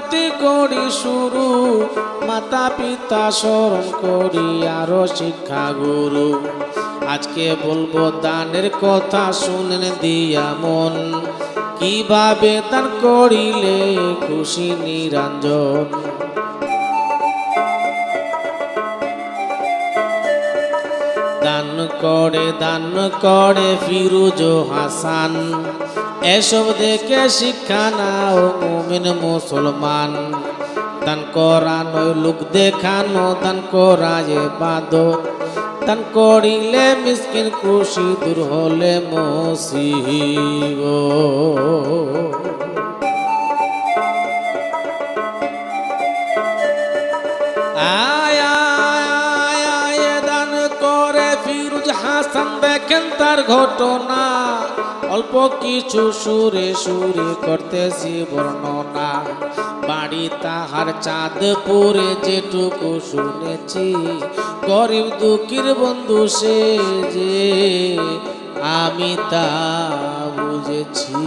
ভক্তি করি শুরু, মাতা পিতা স্মরণ করি আরো শিক্ষা গুরু। আজকে বলবো দানের কথা, শুনেন দিয়া মন, কিভাবে দান করিলে খুশি নিরঞ্জন। দান করে ফিরুজ হাসান, এসব দেখে শিক্ষা নাও মুমিন মুসলমান। দান করা নয় লোক দেখানো, দান করা ইবাদত। দান করিলে মিসকিন খুশি, দূর হলে মুসিবত। দান করে ফিরুজ হাসান, দেখেন তার ঘটনা, অল্প কিছু সুরে সুরে করতেছি বর্ণনা। বাড়ি তাহার চাঁদপুরে, যেটুকু শুনেছি, গরিব দুঃখীর বন্ধু সে যে আমি তা বুঝেছি।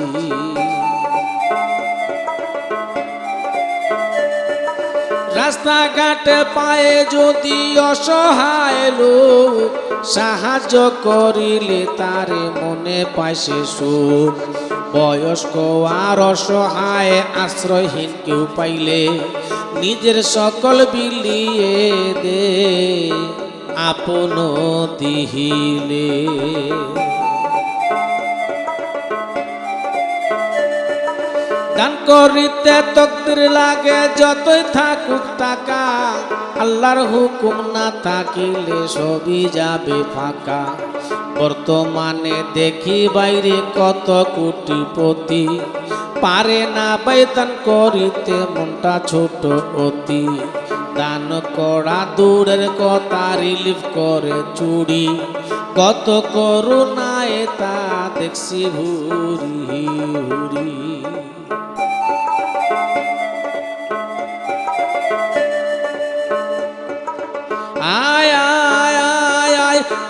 রাস্তাঘাটে পায়ে যদি অসহায় লোক, সাহায্য করিলে তারে মনে পায় সে সুখ। বয়স্ক আর অসহায় আশ্রয়হীন কেউ পাইলে, নিজের সকল বিলিয়ে দে আপন দিহিলে। দান করিতে তকদির লাগে, যতই থাকুক টাকা, আল্লাহর হুকুম না থাকিলে সবই যাবে ফাঁকা। বর্তমানে দেখি বাইরে কত কোটিপতি, পারে না ভাই দান করিতে, মনটা ছোট অতি। দান করা দূরের কথা, রিলিফ করে চুরি, কত করুণায় তা দেখছি হুরি হুরি।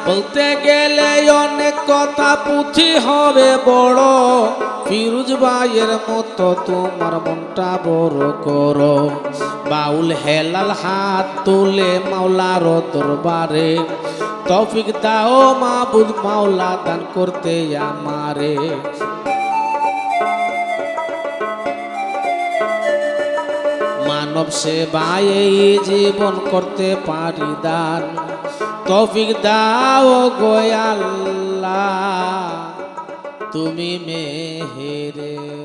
বলতে গেলে অনেক কথা, পুঁথি হবে বড়। ফিরুজ ভাইয়ের মতো তোমার মনটা বড় করো। বাউল হেলাল হাত তুলে মাওলার দরবারে, তৌফিক দাও মাবুদ মাওলা দান করতে আমারে। মানব সেবায় এই জীবন করতে পারি দান, তৌফিক দাও গো আল্লাহ তুমি মেহেরবান।